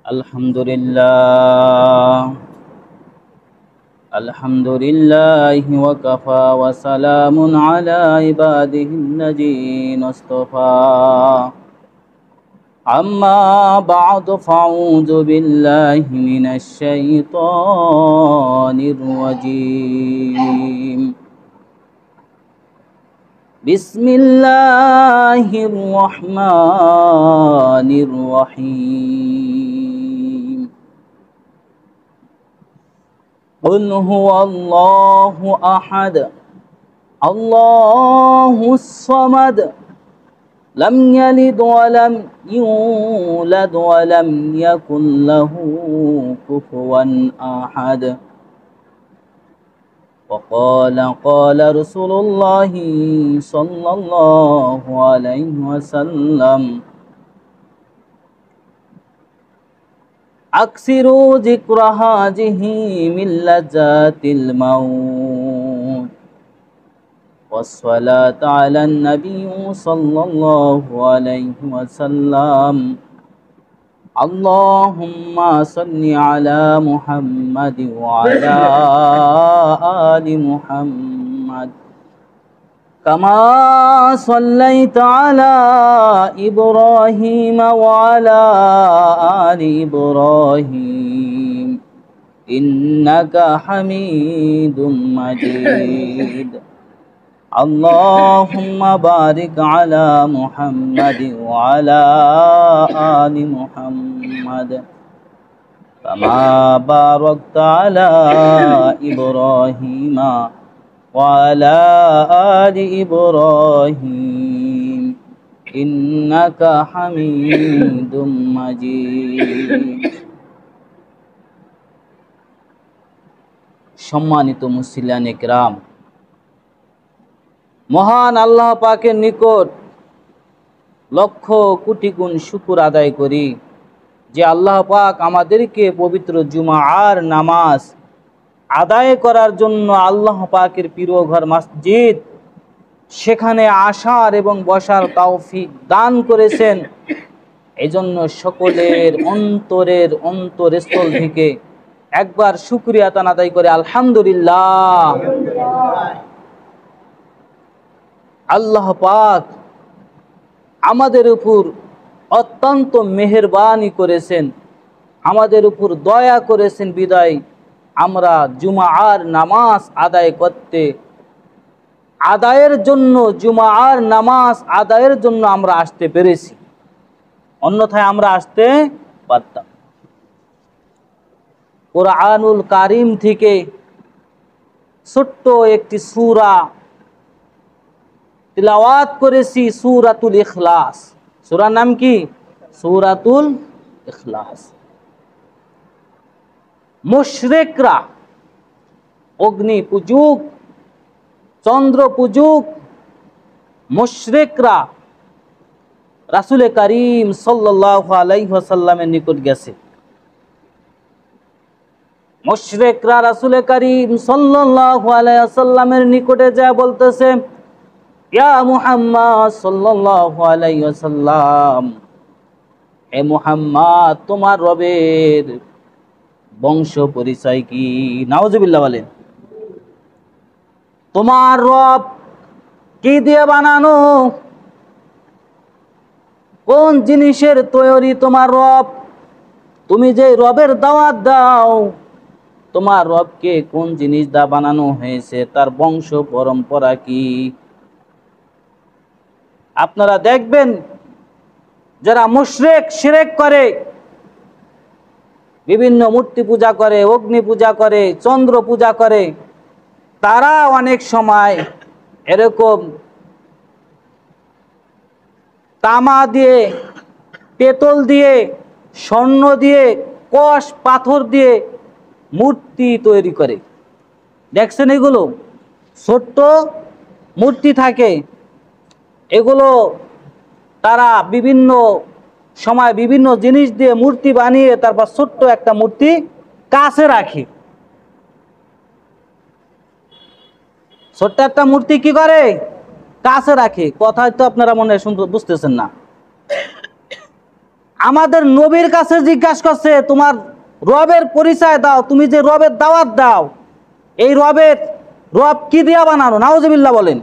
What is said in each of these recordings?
আলহামদুলিল্লাহ ওয়াকাফা ওয়া সালামুন আলা ইবাদিহিল্লাযীনা ইসতাফা আম্মা বা'দু ফাউযু বিল্লাহি মিনাশ শাইতানির রাজীম বিসমিল্লাহির রহমানির রহিম قل هو الله أحد الله الصمد لم يلد ولم يولد ولم يكن له كفوا أحد قال رسول الله صلى الله عليه وسلم أكثروا ذكر هذه من لذات الموت والصلاة على النبي صلى الله عليه وسلم اللهم صل على محمد وعلى آل محمد كما صليت على إبراهيم وعلى آل إبراهيم إنك حميد مجيد اللهم بارك على محمد وعلى آل محمد كما باركت على إبراهيم وعلى آل إبراهيم إنك حميد مجيد সম্মানিত মুসলিয়ান ইকরাম, মহান আল্লাহ পাকের নিকট লক্ষ কোটি গুণ শুকর আদায় করি যে আল্লাহ পাক আমাদেরকে পবিত্র জুমার নামাজ আদায় করার জন্য আল্লাহ পাকের প্রিয় ঘর মসজিদ সেখানে আসার এবং বসার তৌফিক দান করেছেন। এজন্য সকলের অন্তরস্থল থেকে একবার শুকরিয়া আদায় করে আলহামদুলিল্লাহ। আল্লাহ পাক আমাদের উপর অত্যন্ত মেহেরবানি করেছেন, আমাদের উপর দয়া করেছেন বিদায় আমরা জুমার নামাজ আদায়ের জন্য আমরা আসতে পেরেছি, অন্যথায় আমরা আসতে পারতাম। কোরআনুল কারীম থেকে ছোট্ট একটি সূরা তিলাওয়াত করেছি, সূরাতুল ইখলাস। সূরার নাম কি? সূরাতুল ইখলাস। মুশরিকরা, অগ্নি পূজক, চন্দ্র পূজক মুশরিকরা রাসূল করিম সাল্লাল্লাহু আলাইহি ওয়াসাল্লামের নিকট গেছে। মুশরিকরা রাসূল করিম সাল্লাল্লাহু আলাইহি ওয়াসাল্লামের নিকটে যা বলতেছে, ইয়া মুহাম্মদ সাল্লাল্লাহু আলাইহি ওয়াসাল্লাম, হে মুহাম্মদ তোমার রবের বংশ পরিচয় কি? নাউজুবিল্লাহ বলেন। তোমার রব কি দিয়ে বানানো? কোন জিনিসের তৈরি তোমার রব? তুমি যে রবের দাওয়াত দাও, তোমার রবকে কোন জিনিস দা বানানো হয়েছে, তার বংশ পরম্পরা কি? আপনারা দেখবেন যারা মুশরিক শিরক করে, বিভিন্ন মূর্তি পূজা করে, অগ্নি পূজা করে, চন্দ্র পূজা করে, তারা অনেক সময় এরকম তামা দিয়ে, পেতল দিয়ে, স্বর্ণ দিয়ে, কষ পাথর দিয়ে মূর্তি তৈরি করে। দেখছেন এগুলো ছোট্ট মূর্তি থাকে, এগুলো তারা বিভিন্ন সময় বিভিন্ন জিনিস দিয়ে মূর্তি বানিয়ে তারপর ছোট্ট একটা মূর্তি কাছে রাখে। ছোট্ট একটা মূর্তি কি করে? কাছে রাখে। কথা তো আপনারা মনে বুঝতেছেন না। আমাদের নবীর কাছে জিজ্ঞাসা করছে তোমার রবের পরিচয় দাও, তুমি যে রবের দাওয়াত দাও এই রব কি দিয়া বানানো? নাউজুবিল্লাহ বলেন।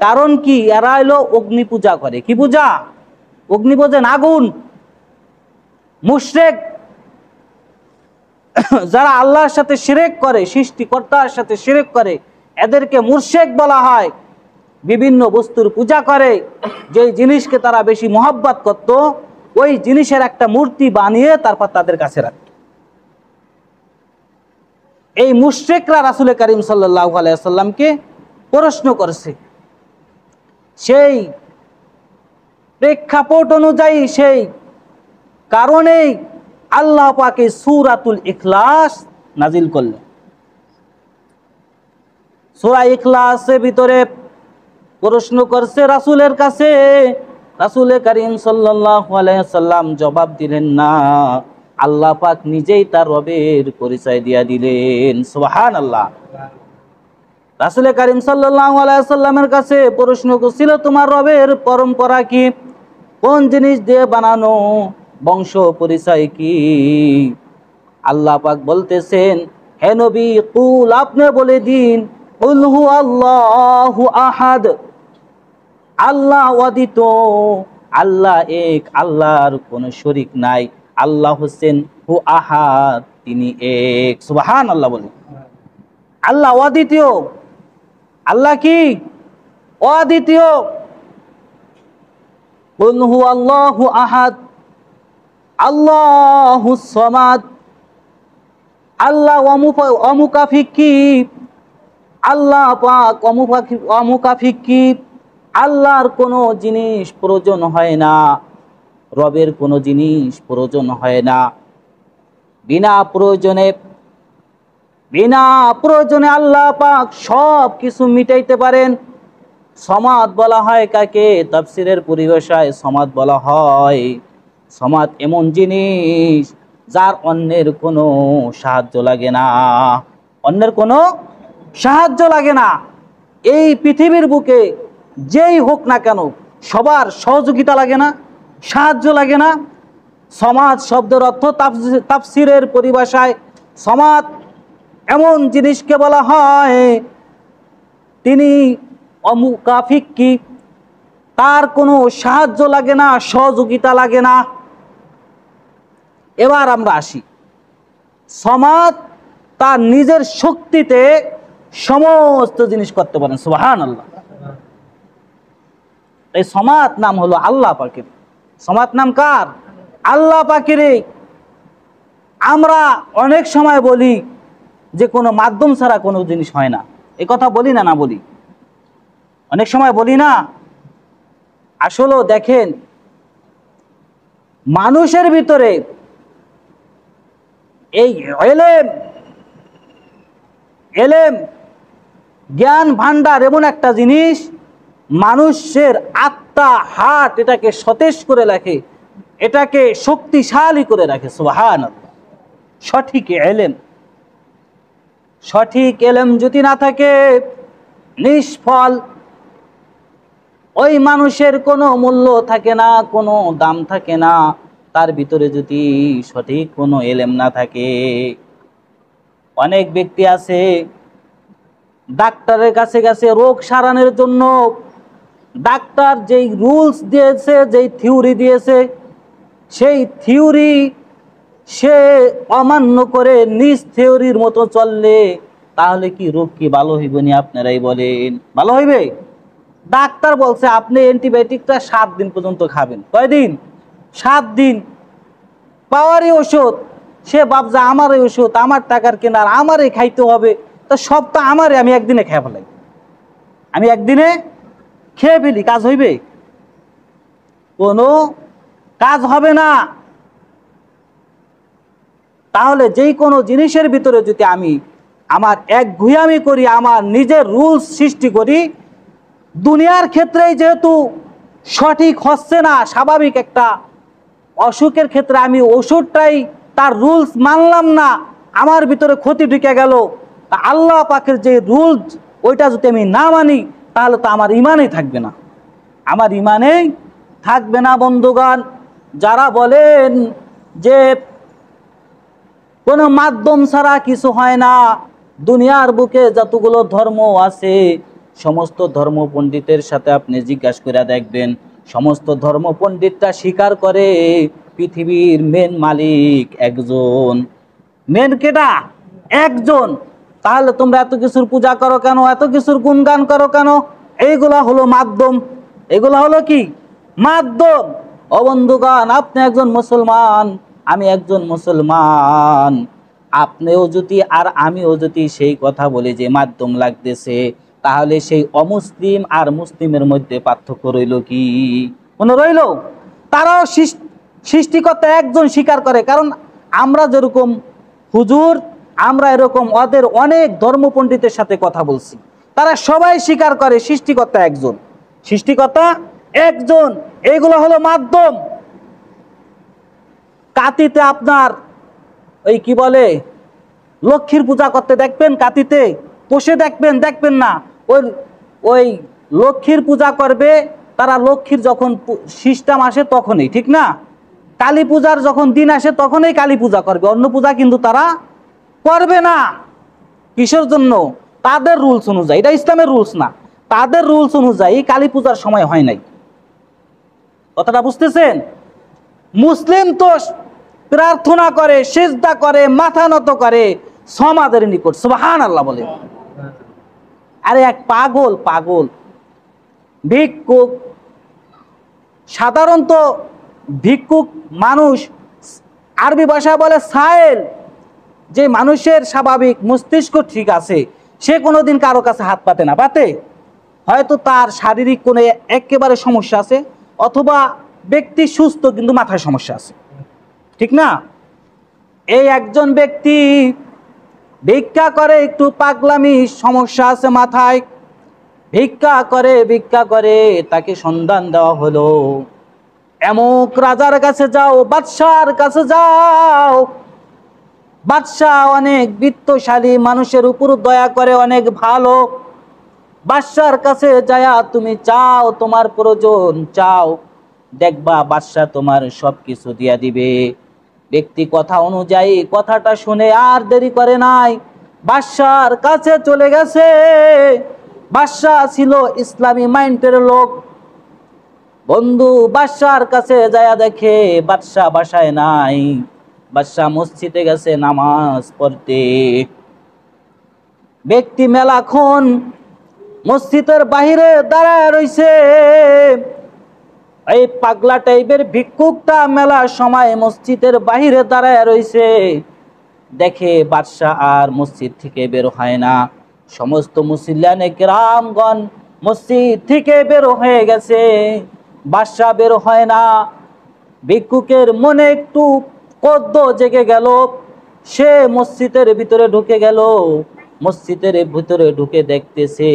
কারণ কি? এরা হলো অগ্নি পূজা করে। কি পূজা? অগ্নি বোঝেন? আগুন। মুশরিক যারা আল্লাহর সাথে শিরক করে, সৃষ্টিকর্তার সাথে শিরক করে, এদেরকে মুশরিক বলা হয়। বিভিন্ন বস্তুর পূজা করে, যে জিনিসকে তারা বেশি মহব্বত করত ওই জিনিসের একটা মূর্তি বানিয়ে তারপর তাদের কাছে রাখত। এই মুশরিকরা রাসূল করিম সাল্লাল্লাহু আলাইহি ওয়াসাল্লামকে প্রশ্ন করেছে। সেই প্রেক্ষাপট অনুযায়ী, সেই কারণেই আল্লাহ পাকে সূরাতুল ইখলাস নাজিল করলেন। সূরা ইখলাসের ভিতরে প্রশ্ন করছে রাসূলের কাছে। রাসূল করিম সাল্লাল্লাহু আলাইহি ওয়াসাল্লাম জবাব দিলেন না, আল্লাহ পাক নিজেই তার রবের পরিচয় দিয়া দিলেন। সুবহানাল্লাহ। রাসূল করিম সাল্লাল্লাহু আলাইহি ওয়াসাল্লামের কাছে প্রশ্ন করছিল তোমার রবের পরম্পরা কি, কোন জিনিস দিয়ে বানানো, বংশ পরিচয় কি? আল্লাহ পাক বলতেছেন, হে নবী কুল, আপনি বলে দিন, কুল হু আল্লাহু আহাদ, আল্লাহ অদ্বিত, আল্লাহ এক, আল্লাহর কোনো শরীক নাই। আল্লাহ হোসেন হু আহাদ, তিনি এক। সুবহানাল্লাহ বলেন। আল্লাহ অদ্বিতীয়। আল্লাহ কি? অদ্বিতীয়। কুল হু আল্লাহু আহাদ, আল্লাহুস সামাদ, আল্লাহ অমুকাফিকি, আল্লাহ পাক অমুকাফিকি। আল্লাহর কোনো জিনিস প্রয়োজন হয় না, রবের কোনো জিনিস প্রয়োজন হয় না। বিনা প্রয়োজনে আল্লাহ পাক সব কিছু মিটাইতে পারেন। সমাদ বলা হয় কাকে? তাফসীরের পরিভাষায় সমাদ বলা হয়, সমাদ এমন জিনিস যার অন্যের কোনো সাহায্য লাগে না, অন্যের কোনো সাহায্য লাগে না। এই পৃথিবীর বুকে যেই হোক না কেন সবার সহযোগিতা লাগে না, সাহায্য লাগে না। সমাজ শব্দের অর্থ তাফসীরের পরিভাষায় সমাজ এমন জিনিসকে বলা হয় তিনি অমুকাফিকি, তার কোনো সাহায্য লাগে না, সহযোগিতা লাগে না। এবার আমরা আসি, সমাজ তার নিজের শক্তিতে সমস্ত জিনিস করতে পারেন। সুবহানাল্লাহ। এই সমাজ নাম হলো আল্লাহ পাকের। সমাজ নাম কার? আল্লাহ পাকের। আমরা অনেক সময় বলি যে কোনো মাধ্যম ছাড়া কোনো জিনিস হয় না, এই কথা বলি না? না বলি? অনেক সময় বলি না? আসলেও দেখেন, মানুষের ভিতরে এই এলেম জ্ঞান ভান্ডার এমন একটা জিনিস, মানুষের আত্মা হার্ট এটাকে সতেজ করে রাখে, এটাকে শক্তিশালী করে রাখে। সুবহানাল্লাহ। সঠিক এলেম যদি না থাকে নিষ্ফল, ওই মানুষের কোনো মূল্য থাকে না, কোনো দাম থাকে না, তার ভিতরে যদি সঠিক কোনো এলেম না থাকে। অনেক ব্যক্তি আছে ডাক্তারের কাছে গেছে রোগ সারানোর জন্য, ডাক্তার যেই রুলস দিয়েছে, যেই থিওরি দিয়েছে, সেই থিওরি সে অমান্য করে নিজ থিওরির মতো চললে তাহলে কি রোগ কি ভালো হইব নি? আপনারাই বলেন, ভালো হইবে? ডাক্তার বলছে আপনি অ্যান্টিবায়োটিকটা 7 দিন পর্যন্ত খাবেন। কয়দিন? 7 দিন। পাওয়ারই ওষুধ, সে ভাবছে আমার এই ওষুধ, আমার টাকার কেনার, আমারই খাইতে হবে, তো সব তো আমারই, আমি একদিনে খেয়ে ফেলাই, আমি একদিনে খেয়ে ফেলি, কাজ হইবে? কোনো কাজ হবে না। তাহলে যেই কোনো জিনিসের ভিতরে যদি আমি আমার একগুঁয়ামি করি, আমার নিজের রুলস সৃষ্টি করি, দুনিয়ার ক্ষেত্রেই যেহেতু সঠিক হচ্ছে না, স্বাভাবিক একটা অসুখের ক্ষেত্রে আমি ওষুধটাই তার রুলস মানলাম না, আমার ভিতরে ক্ষতি ঢুকে গেল। তা আল্লাহ পাকের যে রুলস ওইটা যদি আমি না মানি তাহলে তো আমার ইমানই থাকবে না, আমার ইমানেই থাকবে না বন্ধুগণ। যারা বলেন যে কোনো মাধ্যম ছাড়া কিছু হয় না, দুনিয়ার বুকে যতগুলো ধর্ম আছে সমস্ত ধর্ম পণ্ডিতের সাথে আপনি জিজ্ঞাসা করে দেখবেন, সমস্ত ধর্ম পণ্ডিতরা স্বীকার করে পৃথিবীর মেন মালিক একজন। মেন কেটা? একজন। তাহলে তোমরা এত কিছুর পূজা করো কেন, এত কিছুর গুণগান করো কেন? এইগুলা হলো মাধ্যম। এগুলা হলো কি? মাধ্যম। ও বন্ধুগণ, আপনি একজন মুসলমান, আমি একজন মুসলমান, আপনিও যদি আর আমিও যদি সেই কথা বলি যে মাধ্যম লাগতেছে, তাহলে সেই অমুসলিম আর মুসলিমের মধ্যে পার্থক্য রইল কি? মনে রইল? তারাও সৃষ্টিকর্তা একজন স্বীকার করে। কারণ আমরা যেরকম হুজুর, আমরা এরকম ওদের অনেক ধর্ম পণ্ডিতের সাথে কথা বলছি, তারা সবাই স্বীকার করে সৃষ্টিকর্তা একজন, সৃষ্টিকর্তা একজন। এইগুলো হলো মাধ্যম। কাতিতে আপনার ওই কি বলে লক্ষ্মীর পূজা করতে দেখবেন, কাতিতে বসে দেখবেন, দেখবেন না ওই ওই লক্ষ্মীর পূজা করবে তারা, লক্ষ্মীর যখন সিস্টেম আসে তখনই, ঠিক না? কালী পূজার যখন দিন আসে তখনই কালী পূজা করবে, অন্য পূজা কিন্তু তারা করবে না। কিসের জন্য? তাদের রুলস অনুযায়ী। এটা ইসলামের রুলস না, তাদের রুলস অনুযায়ী কালী পূজার সময় হয় নাই। কথাটা বুঝতেছেন? মুসলিম তো প্রার্থনা করে, সিজদা করে, মাথা নত করে সমাজের নিকট, সুবহানাল্লাহ বলে। আরে এক পাগল, পাগল ভিক্ষুক, সাধারণত ভিক্ষুক মানুষ আরবি ভাষায় বলে সায়েল, যে মানুষের স্বাভাবিক মস্তিষ্ক ঠিক আছে, সে কোনোদিন কারো কাছে হাত পাতে না। পাতে? হয়তো তার শারীরিক কোনো একেবারে সমস্যা আছে, অথবা ব্যক্তি সুস্থ কিন্তু মাথায় সমস্যা আছে, ঠিক না? এই একজন ব্যক্তি ভিক্ষা করে, একটু পাগলামি সমস্যা আছে মাথায়, ভিক্ষা করে, ভিক্ষা করে, তাকে সন্ধান দেওয়া হলো, এমক রাজার কাছে যাও, বাদশার কাছে যাও। বাদশাহ অনেক বিত্তশালী, মানুষের উপর দয়া করে, অনেক ভালো। বাদশার কাছে যায়া তুমি চাও, তোমার প্রয়োজন চাও, দেখবা বাদশাহ তোমার সব কিছু দিয়া দিবে। ব্যক্তি কথা অনুযায়ী কথাটা শুনে আর দেরি করে নাই, বাদশার কাছে চলে গেছে। বাদশাহ ছিল ইসলামী মাইন্ডের লোক। বন্ধু বাদশার কাছে যায়া দেখে বাদশাহ বাসায় নাই, বাদশাহ মসজিদে গেছে নামাজ পড়তে। ব্যক্তি মেলাক্ষণ মসজিদের বাহিরে দাঁড়ায় রইছে। এই পাগলা টাইপের ভিক্ষুকটা মেলার সময় মসজিদের বাহিরে দাঁড়ায় রইছে, দেখে বাদশাহ আর মসজিদ থেকে বের হয় না। সমস্ত মুসল্লিয়ানে কেরামগণ মসজিদ থেকে বের হয়ে গেছে, বাদশাহ বের হয় না। ভিক্ষুকের মনে একটু কদ্দ জেগে গেল, সে মসজিদের ভিতরে ঢুকে গেল। মসজিদের ভিতরে ঢুকে দেখতেছে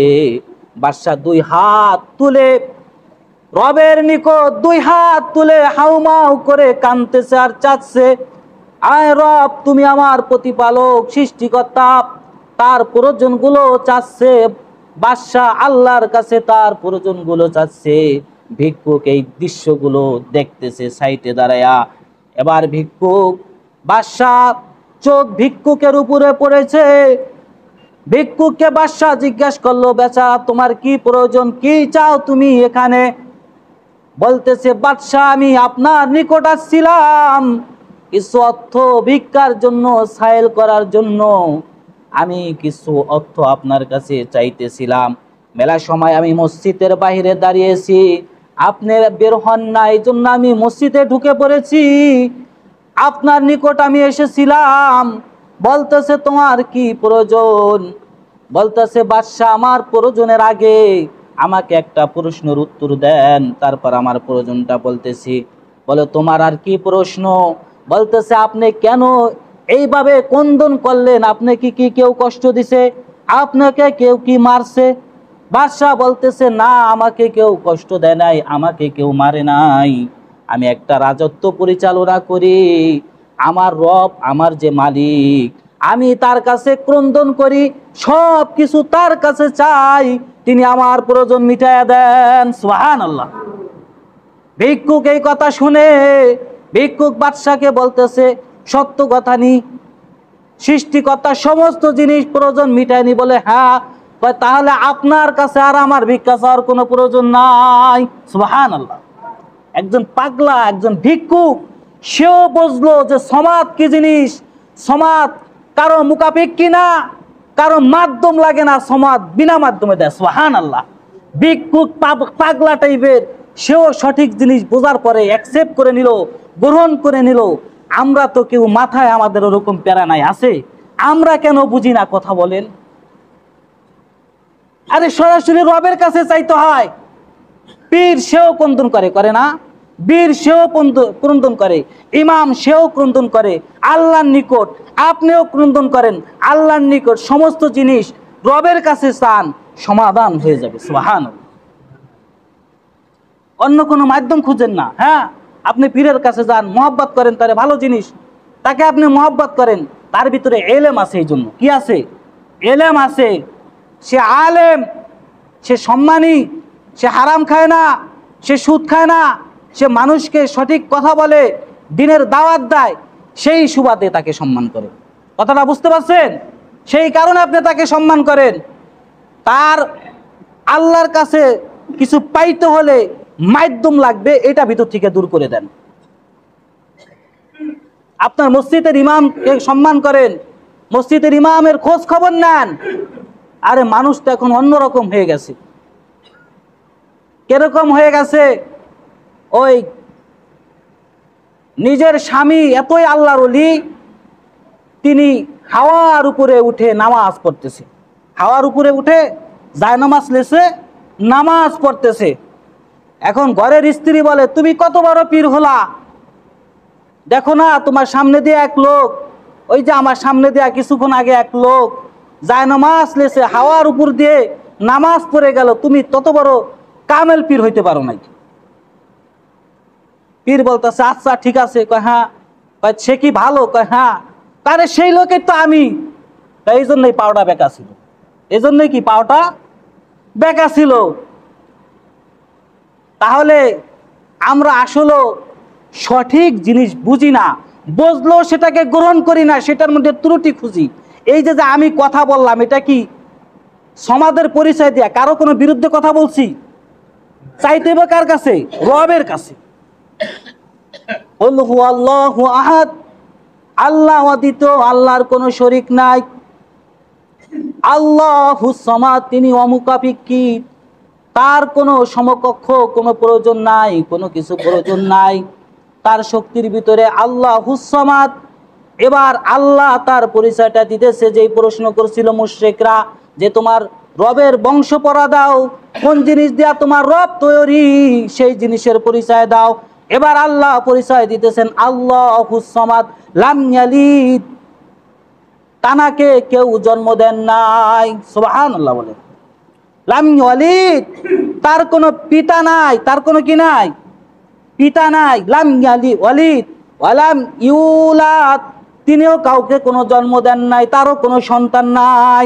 বাদশাহ দুই হাত তুলে, রবের নিকট দুই হাত তুলে হাউমাউ করে কাঁদতেছে আর চাচ্ছে, আয় রব, তুমি আমার প্রতিপালক, সৃষ্টিকর্তা। তার প্রয়োজনগুলো চাচ্ছে বাদশাহ, আল্লাহর কাছে তার প্রয়োজনগুলো চাচ্ছে। ভিক্ষুক এই দৃশ্যগুলো দেখতেছে সাইটে দাঁড়ায়া। এবার ভিক্ষুক, বাদশাহ চোখ ভিক্ষুকের উপরে পড়েছে। ভিক্ষুককে বাদশাহ জিজ্ঞাসা করলো, বেচা তোমার কি প্রয়োজন, কি চাও তুমি এখানে? বলতেছে, বাদশাহ আমি আপনার নিকট আসছিলাম কিছু অর্থ ভিক্ষার জন্য, সাইল করার জন্য। আমি কিছু অর্থ আপনার কাছে চাইতেছিলাম। মেলার সময় আমি মসজিদের বাইরে দাঁড়িয়েছি, আপনি বের হন না, এই জন্য আমি মসজিদে ঢুকে পড়েছি। আপনার নিকট আমি এসেছিলাম। বলতেছে, তোমার কি প্রয়োজন? বলতেছে, বাদশাহ আমার প্রয়োজনের আগে আমাকে একটা প্রশ্নের উত্তর দেন, তারপর আমার প্রয়োজনটা বলতেছি। বলে, তোমার আর কি প্রশ্ন? বলতেছে, আপনি কেন এইভাবে ক্রন্দন করলেন? আপনি কি কেউ কষ্ট দিছে? আপনাকে কেউ কি মারছে? বাদশাহ বলতেছে, না, আমাকে কেউ কষ্ট দেয় নাই, আমাকে কেউ মারে নাই। আমি একটা রাজত্ব পরিচালনা করি। আমার রব, আমার যে মালিক, আমি তার কাছে ক্রন্দন করি, সব কিছু তার কাছে চাই, তিনি আমার প্রয়োজন মিটাইয়া দেন। সুবহানাল্লাহ। ভিক্ষুক এই কথা শুনে ভিক্ষুক বাদশাকে বলতেছে, সত্য কথা নি, সৃষ্টিকর্তার সমস্ত জিনিস প্রয়োজন মিটায়নি বলে হ্যাঁ। তাহলে আপনার কাছে আর আমার ভিক্ষা চাওয়ার কোনো প্রয়োজন নাই। সুবহানাল্লাহ। একজন পাগলা, একজন ভিক্ষুক, সেও বুঝলো যে সমাজ কি জিনিস। সমাজ কারো মুখাপেক্ষী না, কারো মাধ্যম লাগে না, সমাজ বিনা মাধ্যমে দেয়। সুবহানাল্লাহ। ভিক্ষুক পাগলা টাইপের, সেও সঠিক জিনিস বোঝার পরে অ্যাকসেপ্ট করে নিল, গ্রহণ করে নিল। আমরা তো কেউ মাথায় আমাদের ওরকম প্যারা নাই আছে? আমরা কেন বুঝি না কথা বলেন? আরে সরাসরি রবের কাছে চাইতে হয়। পীর সেও ক্রন্দন করে, করে না? বীর সেও ক্রন্দন করে, ইমাম সেও ক্রন্দন করে আল্লাহর নিকট। আপনিও ক্রন্দন করেন আল্লাহর নিকট। সমস্ত জিনিস রবের কাছে চান, সমাধান হয়ে যাবে। সুবহানাল্লাহ। অন্য কোনো মাধ্যম খুঁজেন না। হ্যাঁ, আপনি পীরের কাছে যান, মহব্বত করেন তারে, ভালো জিনিস, তাকে আপনি মহব্বত করেন, তার ভিতরে এলেম আছে। এই জন্য কি আছে? এলেম আছে। সে আলেম, সে সম্মানী, সে হারাম খায় না, সে সুদ খায় না, সে মানুষকে সঠিক কথা বলে, দিনের দাওয়াত দেয়, সেই সুবাদে তাকে সম্মান করে। কথাটা বুঝতে পারছেন? সেই কারণে আপনি তাকে সম্মান করেন। তার আল্লাহর কাছে কিছু পাইতে হলে মাধ্যম লাগবে, এটা ভিতর থেকে দূর করে দেন। আপনার মসজিদের ইমামকে সম্মান করেন, মসজিদের ইমামের খোঁজ খবর নেন। আরে মানুষ তো এখন অন্যরকম হয়ে গেছে। কিরকম হয়ে গেছে? ওই নিজের স্বামী এতই আল্লাহর ওলি, তিনি হাওয়ার উপরে উঠে নামাজ পড়তেছে, হাওয়ার উপরে উঠে জায়নামাজ লেছে, নামাজ পড়তেছে। এখন ঘরের স্ত্রী বলে, তুমি কত বড় পীর হলা, দেখো না তোমার সামনে দিয়ে এক লোক, ওই যে আমার সামনে দিয়ে কিছুক্ষণ আগে এক লোক জায়নামাজ লেছে, হাওয়ার উপর দিয়ে নামাজ পড়ে গেল, তুমি তত বড় কামেল পীর হইতে পারো নাই। পীর বলতেছে, আচ্ছা ঠিক আছে। কয় হ্যাঁ। কয় সে কি ভালো? কয় হ্যাঁ। তারে সেই লোকের তো আমি। এই জন্যই পাওটা বেকা ছিল, এই জন্যই কি পাওটা বেকা ছিল। তাহলে আমরা আসলে সঠিক জিনিস বুঝি না, বুঝলেও সেটাকে গ্রহণ করি না, সেটার মধ্যে ত্রুটি খুঁজি। এই যে আমি কথা বললাম, এটা কি সমাজের পরিচয় দিয়া কারো কোনো বিরুদ্ধে কথা বলছি? চাইতে হবে কার কাছে? রবের কাছে। আল্লাহু আহাদ, আল্লাহ অদ্বিত, আল্লাহর কোনো শরীক নাই। আল্লাহুস সামাদ, তিনি অমুখাপেক্ষী, তার কোনো সমকক্ষ, কোনো প্রয়োজন নাই, কোনো কিছু প্রয়োজন নাই। তার শক্তির ভিতরে আল্লাহুস সামাদ। এবার আল্লাহ তার পরিচয়টা দিতেছে। যেই প্রশ্ন করছিল মুশরিকরা যে তোমার রবের বংশ পরা দাও, কোন জিনিস দিয়া তোমার রব তৈরি, সেই জিনিসের পরিচয় দাও। এবার আল্লাহ পরিচয় দিতেছেন আল্লাহুস সামাদ, লাম ইয়ালিদ, তানাকে কেউ জন্ম দেন নাই। সুবহানাল্লাহ বলে। লাম ইয়ালিদ, তার কোনো পিতা নাই, তার কোনো কি নাই? পিতা নাই। লাম ইয়ালিদ ওয়ালাম ইউলাদ, তিনিও কাউকে কোনো জন্ম দেন নাই, তারও কোনো সন্তান নাই।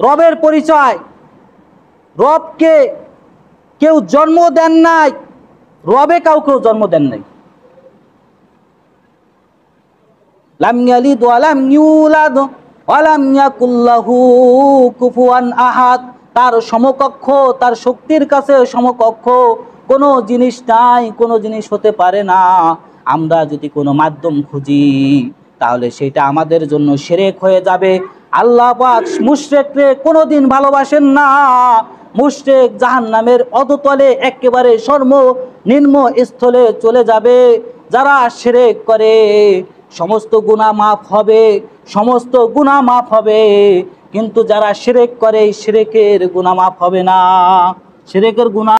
রবের পরিচয়, রবকে কেউ জন্ম দেন নাই, রবে কাউকেও জন্ম দেন নাই। লাম ইয়ালিদ ওয়ালাম ইউলাদ ওয়ালাম ইয়াকুল লাহু কুফুয়ান আহাদ, তার সমকক্ষ, তার শক্তির কাছে সমকক্ষ কোনো জিনিস নাই, কোনো জিনিস হতে পারে না। আমরা যদি কোনো মাধ্যম খুঁজি তাহলে সেটা আমাদের জন্য শিরক হয়ে যাবে। আল্লাহ পাক মুশরিকরে কোনোদিন ভালোবাসেন না। মুশরিক জাহান্নামের অধতলে একেবারে সর্বনিম্ন স্থলে চলে যাবে। যারা শিরক করে সমস্ত গুনাহ মাফ হবে, সমস্ত গুনাহ মাফ হবে, কিন্তু যারা শিরক করে শিরকের গুনাহ মাফ হবে না। শিরকের গুনাহ